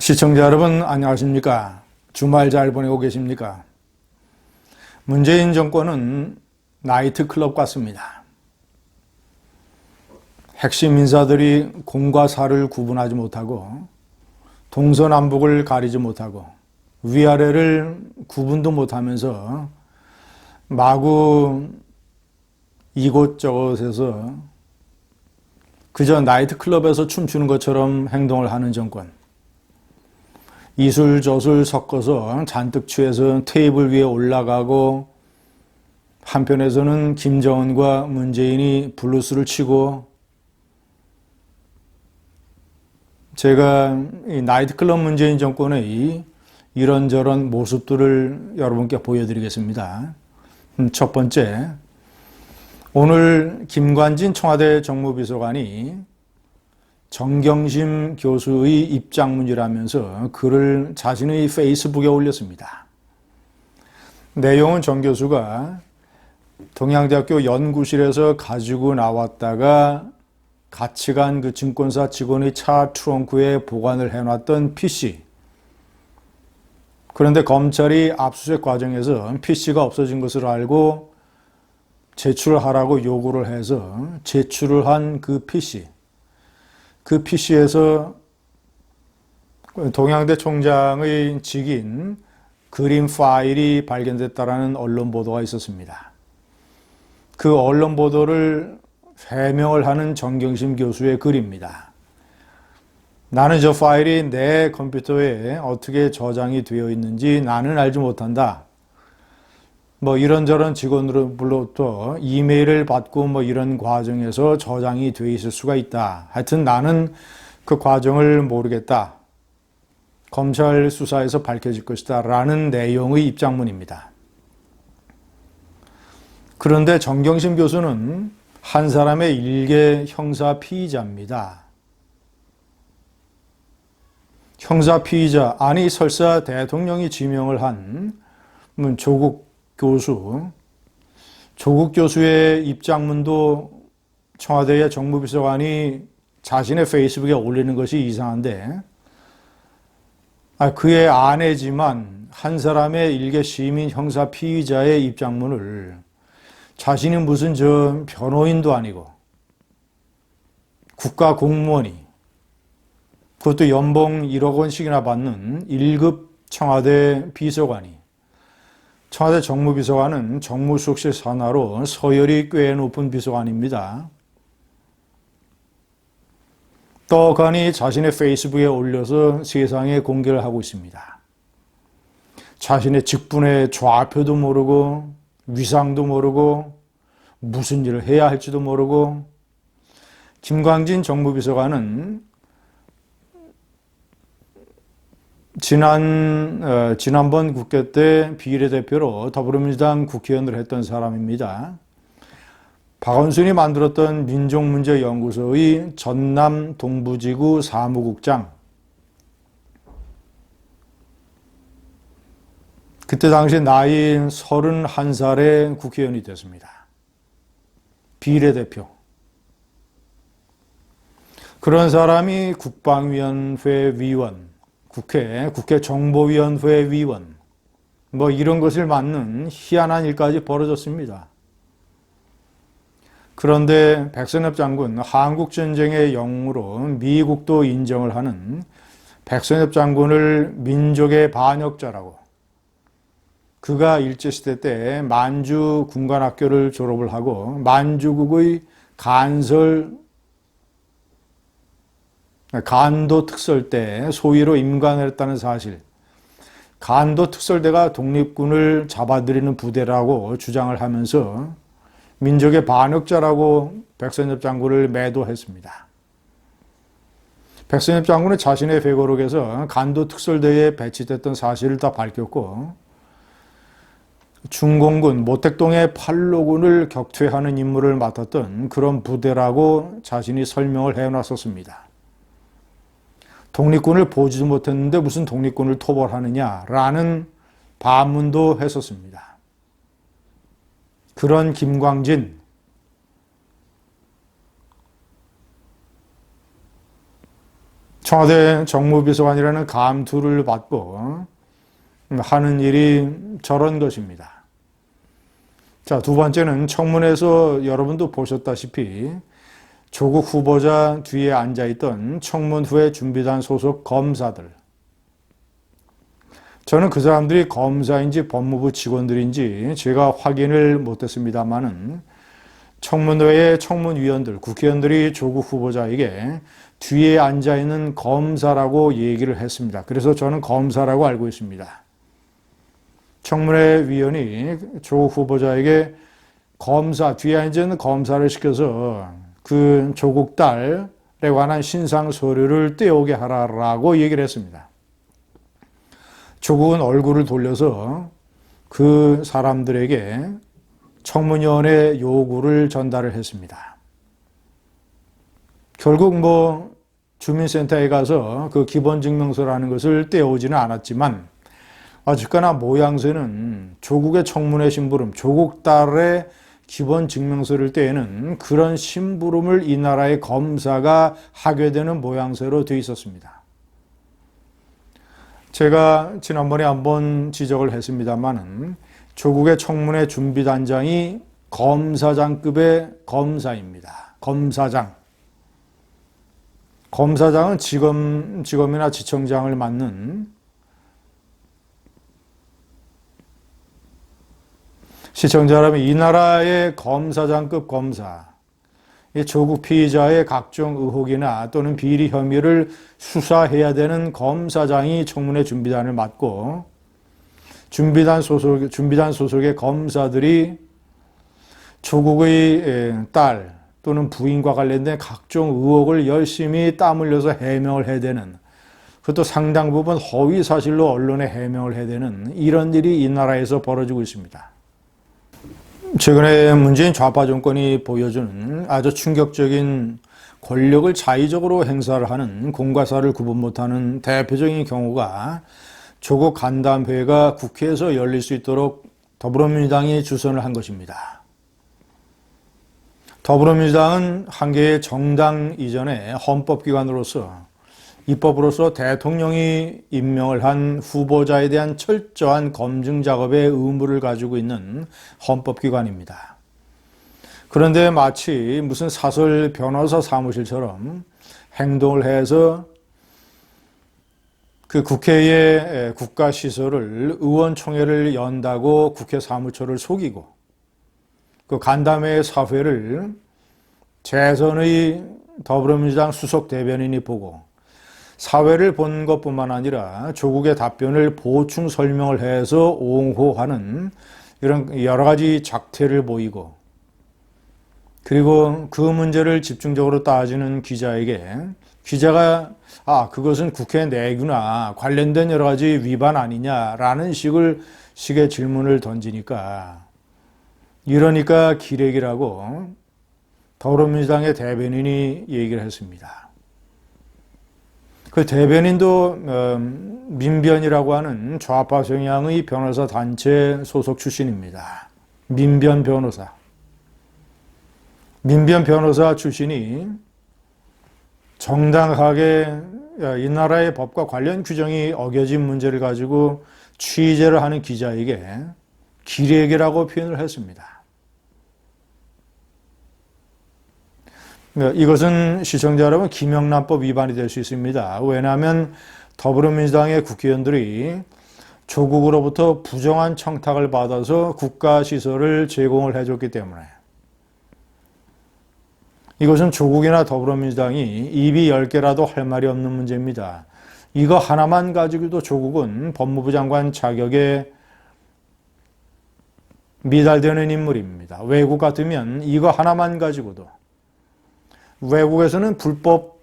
시청자 여러분 안녕하십니까? 주말 잘 보내고 계십니까? 문재인 정권은 나이트클럽 같습니다. 핵심 인사들이 공과 사를 구분하지 못하고 동서남북을 가리지 못하고 위아래를 구분도 못하면서 마구 이곳저곳에서 그저 나이트클럽에서 춤추는 것처럼 행동을 하는 정권. 이술저술 섞어서 잔뜩 취해서 테이블 위에 올라가고 한편에서는 김정은과 문재인이 블루스를 치고 제가 이 나이트클럽 문재인 정권의 이런저런 모습들을 여러분께 보여드리겠습니다. 첫 번째, 오늘 김관진 청와대 정무비서관이 정경심 교수의 입장문이라면서 글을 자신의 페이스북에 올렸습니다. 내용은 정 교수가 동양대학교 연구실에서 가지고 나왔다가 같이 간 그 증권사 직원의 차 트렁크에 보관을 해놨던 PC. 그런데 검찰이 압수수색 과정에서 PC가 없어진 것을 알고 제출하라고 요구를 해서 제출을 한 그 PC. 그 PC에서 동양대 총장의 직인 그림 파일이 발견됐다라는 언론 보도가 있었습니다. 그 언론 보도를 해명을 하는 정경심 교수의 글입니다. 나는 저 파일이 내 컴퓨터에 어떻게 저장이 되어 있는지 나는 알지 못한다. 이런저런 직원으로부터 이메일을 받고 이런 과정에서 저장이 되어 있을 수가 있다. 하여튼 나는 그 과정을 모르겠다. 검찰 수사에서 밝혀질 것이다. 라는 내용의 입장문입니다. 그런데 정경심 교수는 한 사람의 일개 형사 피의자입니다. 형사 피의자, 아니 설사 대통령이 지명을 한 조국 교수의 입장문도 청와대의 정무비서관이 자신의 페이스북에 올리는 것이 이상한데, 그의 아내지만 한 사람의 일개 시민 형사 피의자의 입장문을 자신이 무슨 변호인도 아니고 국가 공무원이, 그것도 연봉 1억 원씩이나 받는 1급 청와대 비서관이, 청와대 정무비서관은 정무수석실 산하로 서열이 꽤 높은 비서관입니다. 떡하니 자신의 페이스북에 올려서 세상에 공개를 하고 있습니다. 자신의 직분의 좌표도 모르고 위상도 모르고 무슨 일을 해야 할지도 모르고. 김광진 정무비서관은 지난번 국회 때 비례대표로 더불어민주당 국회의원을 했던 사람입니다. 박원순이 만들었던 민족문제연구소의 전남 동부지구 사무국장. 그때 당시 나이 31살의 국회의원이 됐습니다. 비례대표. 그런 사람이 국방위원회 위원, 국회 정보위원회 위원, 이런 것을 맡는 희한한 일까지 벌어졌습니다. 그런데 백선엽 장군, 한국전쟁의 영웅으로 미국도 인정을 하는 백선엽 장군을 민족의 반역자라고, 그가 일제시대 때 만주 군관학교를 졸업을 하고 만주국의 간도 특설대 소위로 임관을 했다는 사실, 간도 특설대가 독립군을 잡아들이는 부대라고 주장을 하면서 민족의 반역자라고 백선엽 장군을 매도했습니다. 백선엽 장군은 자신의 회고록에서 간도 특설대에 배치됐던 사실을 다 밝혔고, 중공군 모택동의 팔로군을 격퇴하는 임무를 맡았던 그런 부대라고 자신이 설명을 해놨었습니다. 독립군을 보지도 못했는데 무슨 독립군을 토벌하느냐라는 반문도 했었습니다. 그런 김광진, 청와대 정무비서관이라는 감투를 받고 하는 일이 저런 것입니다. 자, 두 번째는 청문회에서 여러분도 보셨다시피 조국 후보자 뒤에 앉아있던 청문회 준비단 소속 검사들. 저는 그 사람들이 검사인지 법무부 직원들인지 제가 확인을 못했습니다만은 청문회의 청문위원들, 국회의원들이 조국 후보자에게 뒤에 앉아있는 검사라고 얘기를 했습니다. 그래서 저는 검사라고 알고 있습니다. 청문회 위원이 조국 후보자에게 검사, 뒤에 앉아있는 검사를 시켜서 그 조국 딸에 관한 신상 서류를 떼오게 하라라고 얘기를 했습니다. 조국은 얼굴을 돌려서 그 사람들에게 청문위원회 요구를 전달을 했습니다. 결국 주민센터에 가서 그 기본증명서라는 것을 떼오지는 않았지만 어쨌거나 모양새는 조국의 청문회 심부름, 조국 딸의 기본증명서를 떼는 그런 심부름을 이 나라의 검사가 하게 되는 모양새로 되어 있었습니다. 제가 지난번에 한번 지적을 했습니다마는 조국의 청문회 준비단장이 검사장급의 검사입니다. 검사장. 검사장은 지검이나 지청장을 맡는 시청자라면 이 나라의 검사장급 검사, 조국 피의자의 각종 의혹이나 또는 비리 혐의를 수사해야 되는 검사장이 청문회 준비단을 맡고 준비단 소속의 검사들이 조국의 딸 또는 부인과 관련된 각종 의혹을 열심히 땀 흘려서 해명을 해야 되는, 그것도 상당 부분 허위 사실로 언론에 해명을 해야 되는 이런 일이 이 나라에서 벌어지고 있습니다. 최근에 문재인 좌파 정권이 보여주는 아주 충격적인 권력을 자의적으로 행사를 하는 공과사를 구분 못하는 대표적인 경우가 조국 간담회가 국회에서 열릴 수 있도록 더불어민주당이 주선을 한 것입니다. 더불어민주당은 한 개의 정당 이전의 헌법기관으로서 입법으로서 대통령이 임명을 한 후보자에 대한 철저한 검증 작업의 의무를 가지고 있는 헌법기관입니다. 그런데 마치 무슨 사설 변호사 사무실처럼 행동을 해서 그 국회의 국가시설을 의원총회를 연다고 국회 사무처를 속이고 그 간담회 사회를 재선의 더불어민주당 수석 대변인이 보고 사회를 본 것뿐만 아니라 조국의 답변을 보충 설명을 해서 옹호하는 이런 여러 가지 작태를 보이고, 그리고 그 문제를 집중적으로 따지는 기자에게 기자가 그것은 국회 내규나 관련된 여러 가지 위반 아니냐라는 식의 질문을 던지니까, 이러니까 기레기라고 더불어민주당의 대변인이 얘기를 했습니다. 그 대변인도 민변이라고 하는 좌파 성향의 변호사 단체 소속 출신입니다. 민변 변호사. 민변 변호사 출신이 정당하게 이 나라의 법과 관련 규정이 어겨진 문제를 가지고 취재를 하는 기자에게 기레기라고 표현을 했습니다. 이것은 시청자 여러분 김영란법 위반이 될 수 있습니다. 왜냐하면 더불어민주당의 국회의원들이 조국으로부터 부정한 청탁을 받아서 국가시설을 제공을 해줬기 때문에, 이것은 조국이나 더불어민주당이 입이 10개라도 할 말이 없는 문제입니다. 이거 하나만 가지고도 조국은 법무부 장관 자격에 미달되는 인물입니다. 외국 같으면 이거 하나만 가지고도, 외국에서는 불법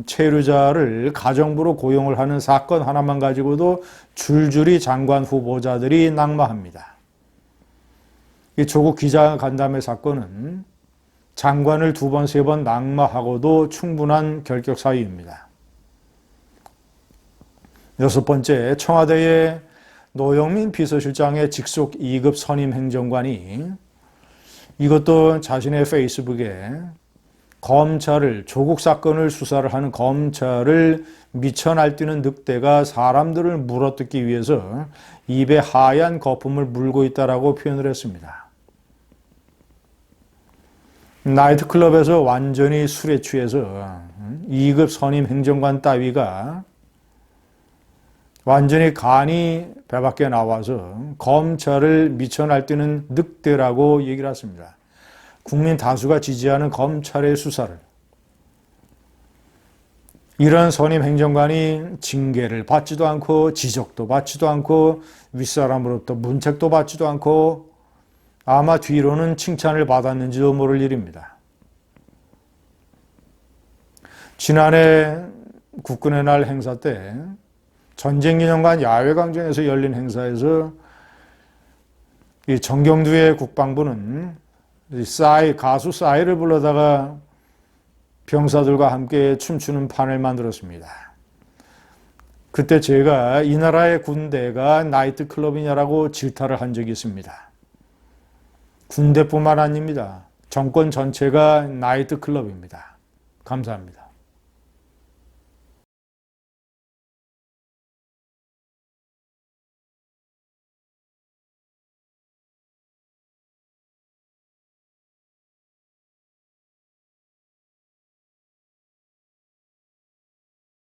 체류자를 가정부로 고용을 하는 사건 하나만 가지고도 줄줄이 장관 후보자들이 낙마합니다. 이 조국 기자간담회 사건은 장관을 2번, 3번 낙마하고도 충분한 결격 사유입니다. 6번째, 청와대의 노영민 비서실장의 직속 2급 선임 행정관이 이것도 자신의 페이스북에 검찰을, 조국 사건을 수사를 하는 검찰을 미쳐 날뛰는 늑대가 사람들을 물어뜯기 위해서 입에 하얀 거품을 물고 있다라고 표현을 했습니다. 나이트클럽에서 완전히 술에 취해서 2급 선임 행정관 따위가 완전히 간이 배 밖에 나와서 검찰을 미쳐 날뛰는 늑대라고 얘기를 했습니다. 국민 다수가 지지하는 검찰의 수사를, 이런 선임 행정관이 징계를 받지도 않고 지적도 받지도 않고 윗사람으로부터 문책도 받지도 않고 아마 뒤로는 칭찬을 받았는지도 모를 일입니다. 지난해 국군의 날 행사 때 전쟁기념관 야외광장에서 열린 행사에서 이 정경두의 국방부는 가수 싸이를 불러다가 병사들과 함께 춤추는 판을 만들었습니다. 그때 제가 이 나라의 군대가 나이트클럽이냐라고 질타를 한 적이 있습니다. 군대뿐만 아닙니다. 정권 전체가 나이트클럽입니다. 감사합니다.